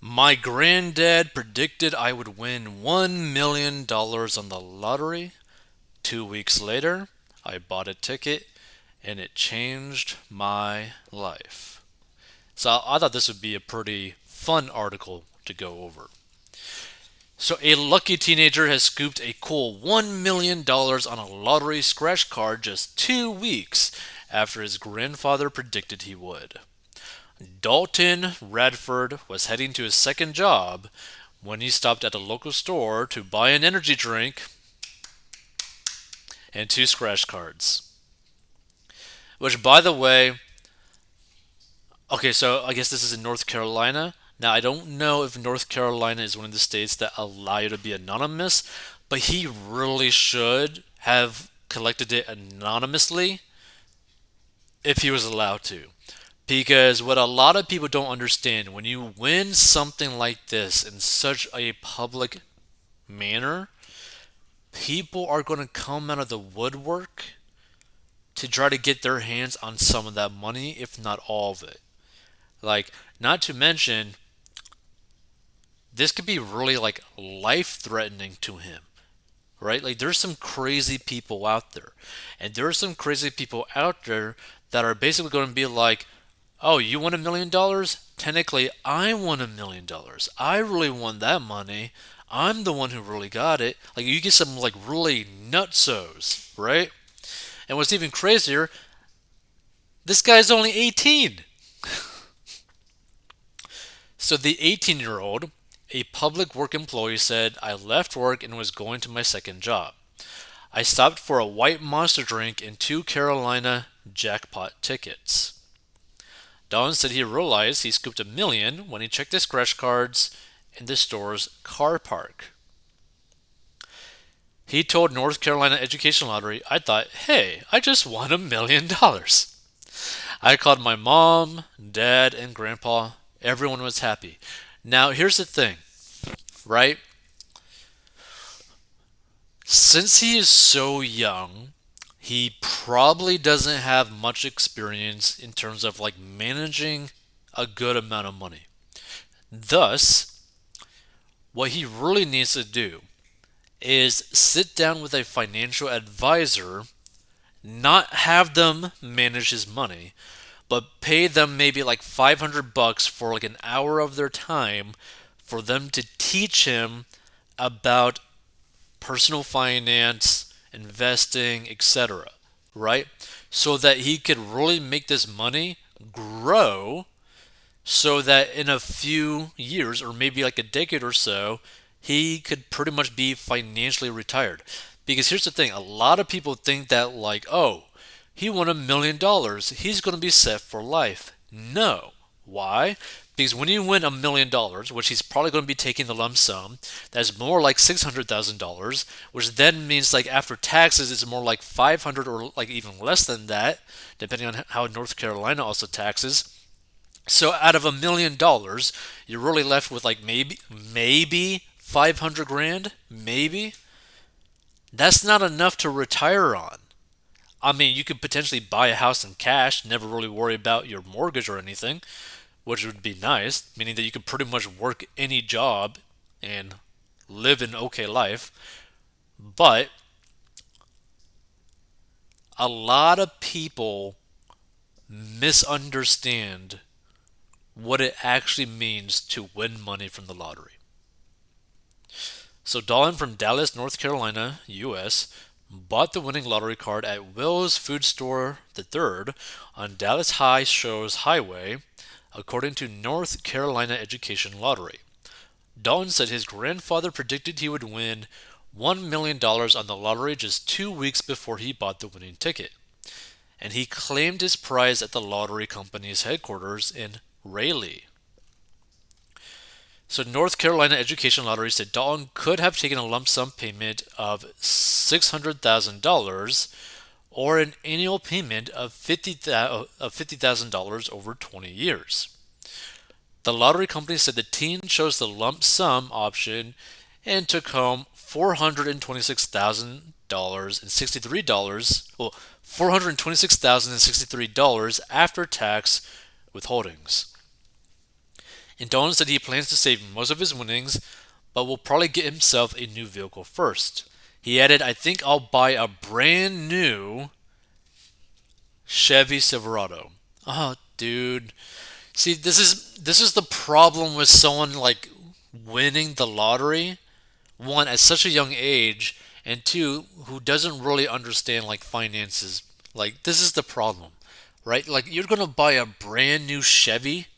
My granddad predicted I would win $1 million on the lottery. 2 weeks later, I bought a ticket and it changed my life. So I thought this would be a pretty fun article to go over. So, a lucky teenager has scooped a cool $1 million on a lottery scratch card just 2 weeks after his grandfather predicted he would. Dalton Radford was heading to his second job when he stopped at a local store to buy an energy drink and two scratch cards. Which, by the way, okay, so I guess this is in North Carolina. Now, I don't know if North Carolina is one of the states that allow you to be anonymous, but he really should have collected it anonymously if he was allowed to. Because what a lot of people don't understand, when you win something like this in such a public manner, people are going to come out of the woodwork to try to get their hands on some of that money, if not all of it. Like, not to mention, this could be really like life threatening to him, right? Like, there's some crazy people out there. And there are some crazy people out there that are basically going to be like, oh, you won $1 million? Technically, I won $1 million. I really won that money. I'm the one who really got it. Like, you get some like really nutsos, right? And what's even crazier, this guy's only 18. So the 18-year-old, a public work employee, said, I left work and was going to my second job. I stopped for a white monster drink and two Carolina jackpot tickets. Don said he realized he scooped a million when he checked his scratch cards in the store's car park. He told North Carolina Education Lottery, I thought, hey, I just won $1 million. I called my mom, dad, and grandpa. Everyone was happy. Now, here's the thing, right? Since he is so young, he probably doesn't have much experience in terms of like managing a good amount of money. Thus, what he really needs to do is sit down with a financial advisor, not have them manage his money, but pay them maybe like $500 for like an hour of their time for them to teach him about personal finance, investing, etc. Right? So that he could really make this money grow so that in a few years or maybe like a decade or so, he could pretty much be financially retired. Because here's the thing, a lot of people think that, like, oh, he won $1 million, he's going to be set for life. No. Why? Because when you win $1 million, which he's probably going to be taking the lump sum, that's more like $600,000, which then means like after taxes it's more like 500 or like even less than that, depending on how North Carolina also taxes. So out of $1 million, you're really left with like maybe 500 grand, maybe. That's not enough to retire on. I mean, you could potentially buy a house in cash, never really worry about your mortgage or anything, which would be nice, meaning that you could pretty much work any job and live an okay life. But a lot of people misunderstand what it actually means to win money from the lottery. So Dahlin from Dallas, North Carolina, U.S., bought the winning lottery card at Will's Food Store the Third on Dallas High Shows Highway, according to North Carolina Education Lottery. Dahlin said his grandfather predicted he would win $1 million on the lottery just 2 weeks before he bought the winning ticket, and he claimed his prize at the lottery company's headquarters in Raleigh. So North Carolina Education Lottery said Dalton could have taken a lump sum payment of $600,000 or an annual payment of $50,000 over 20 years. The lottery company said the teen chose the lump sum option and took home $426,063. Well, $426,063 after tax withholdings. And Dolan said he plans to save most of his winnings, but will probably get himself a new vehicle first. He added, I think I'll buy a brand new Chevy Silverado. Oh, dude. See, this is the problem with someone like winning the lottery. One, at such a young age, and two, who doesn't really understand like finances. Like this is the problem, right? Like you're gonna buy a brand new Chevy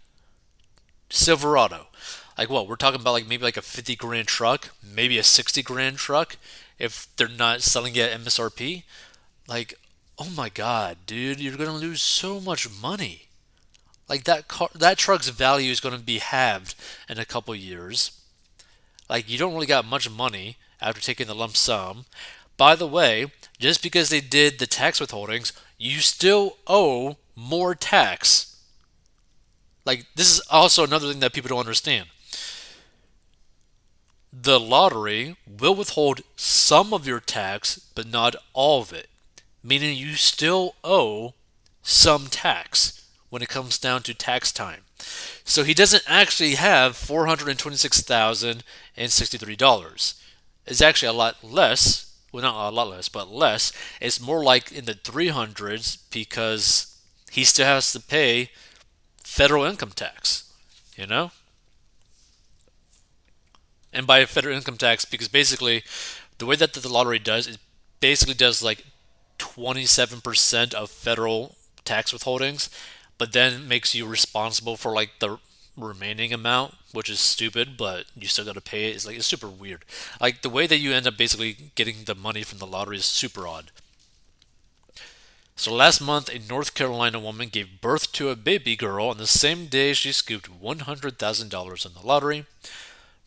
Silverado. Like what? We're talking about like maybe like a 50 grand truck, maybe a 60 grand truck if they're not selling it at MSRP. Like, oh my god, dude, you're gonna lose so much money. Like that truck's value is gonna be halved in a couple years. Like you don't really got much money after taking the lump sum. By the way, just because they did the tax withholdings, you still owe more tax. Like this is also another thing that people don't understand. The lottery will withhold some of your tax, but not all of it, meaning you still owe some tax when it comes down to tax time. So he doesn't actually have $426,063. It's actually a lot less. Well, not a lot less, but less. It's more like in the 300s because he still has to pay federal income tax, you know? And by federal income tax, because basically the way that the lottery does, it basically does like 27% of federal tax withholdings, but then makes you responsible for like the remaining amount, which is stupid, but you still got to pay it. It's like it's super weird. Like the way that you end up basically getting the money from the lottery is super odd. So last month, a North Carolina woman gave birth to a baby girl on the same day she scooped $100,000 in the lottery.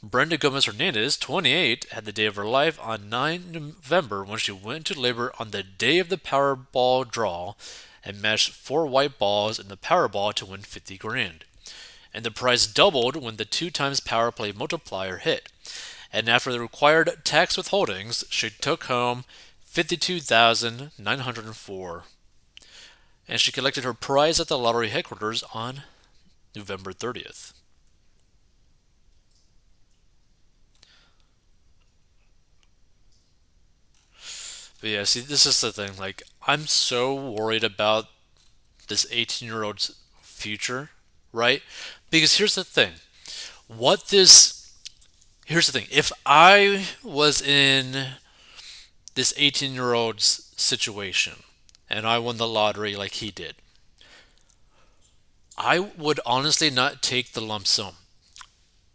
Brenda Gomez Hernandez, 28, had the day of her life on 9 November when she went into labor on the day of the Powerball draw and matched four white balls in the Powerball to win 50 grand. And the prize doubled when the 2 times power play multiplier hit. And after the required tax withholdings, she took home 52,904. And she collected her prize at the lottery headquarters on November 30th. But yeah, see, this is the thing. Like, I'm so worried about this 18-year-old's future, right? Because here's the thing. What this. Here's the thing. If I was in this 18-year-old's situation and I won the lottery like he did, I would honestly not take the lump sum.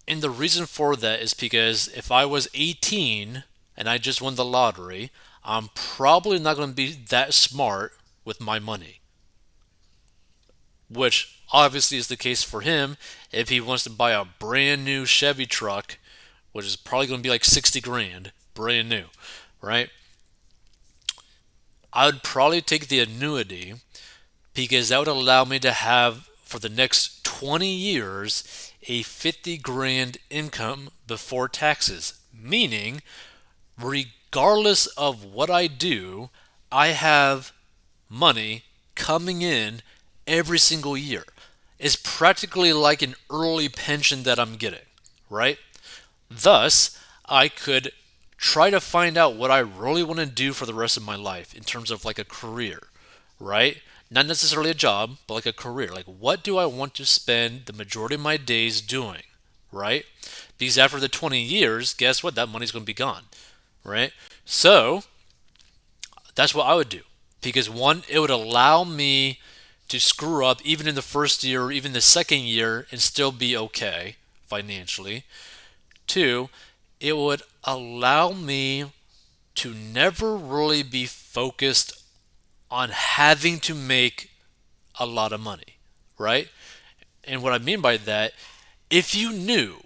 And the reason for that is because if I was 18 and I just won the lottery, I'm probably not going to be that smart with my money, which obviously is the case for him if he wants to buy a brand new Chevy truck, which is probably going to be like 60 grand, brand new, right? I would probably take the annuity because that would allow me to have for the next 20 years a 50 grand income before taxes, meaning regardless of what I do, I have money coming in every single year. It's practically like an early pension that I'm getting, right? Thus, I could try to find out what I really want to do for the rest of my life in terms of like a career, right? Not necessarily a job, but like a career. Like, what do I want to spend the majority of my days doing, right? Because after the 20 years, guess what? That money's going to be gone, right? So, that's what I would do. Because one, it would allow me to screw up even in the first year or even the second year and still be okay financially. Two, it would allow me to never really be focused on having to make a lot of money, right? And what I mean by that, if you knew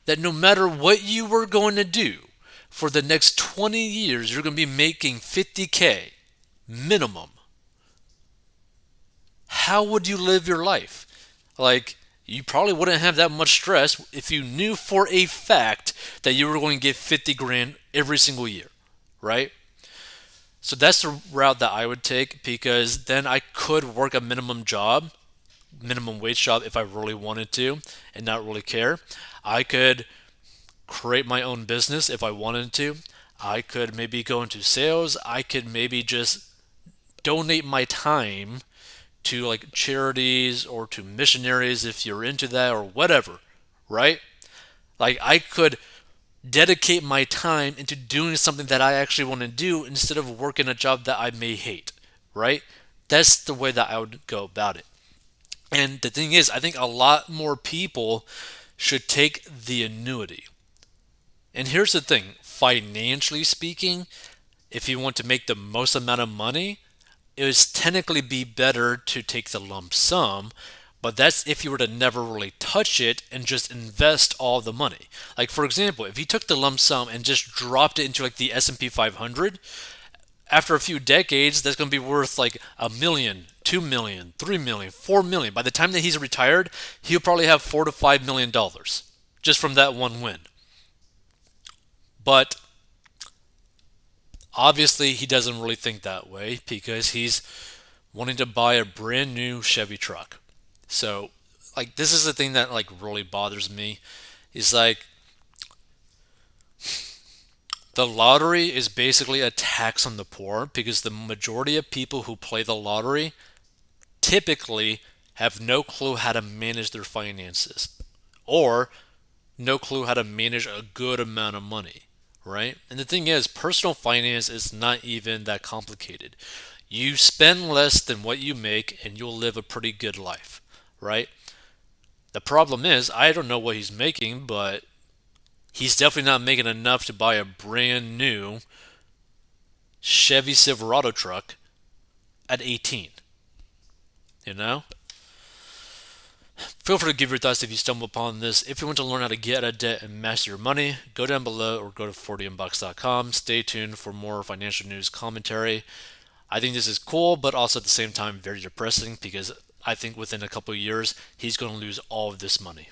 that no matter what you were going to do for the next 20 years, you're going to be making 50K minimum, how would you live your life? Like, you probably wouldn't have that much stress if you knew for a fact that you were going to get 50 grand every single year, right? So that's the route that I would take because then I could work a minimum job minimum wage job if I really wanted to and not really care. I could create my own business if I wanted to. I could maybe go into sales. I could maybe just donate my time to like charities or to missionaries if you're into that or whatever, right? Like I could dedicate my time into doing something that I actually want to do instead of working a job that I may hate, right? That's the way that I would go about it. And the thing is, I think a lot more people should take the annuity. And here's the thing, financially speaking, if you want to make the most amount of money, it would technically be better to take the lump sum, but that's if you were to never really touch it and just invest all the money. Like for example, if you took the lump sum and just dropped it into like the S&P 500, after a few decades that's going to be worth like a million, 2 million, 3 million, 4 million. By the time that he's retired, he'll probably have $4 to $5 million just from that one win. But obviously he doesn't really think that way because he's wanting to buy a brand new Chevy truck. So, like, this is the thing that like really bothers me. Is like the lottery is basically a tax on the poor because the majority of people who play the lottery typically have no clue how to manage their finances or no clue how to manage a good amount of money, right? And the thing is, personal finance is not even that complicated. You spend less than what you make and you'll live a pretty good life, right? The problem is, I don't know what he's making, but he's definitely not making enough to buy a brand new Chevy Silverado truck at 18, you know? Feel free to give your thoughts if you stumble upon this. If you want to learn how to get out of debt and master your money, go down below or go to 40inbox.com. Stay tuned for more financial news commentary. I think this is cool, but also at the same time very depressing because I think within a couple of years he's going to lose all of this money.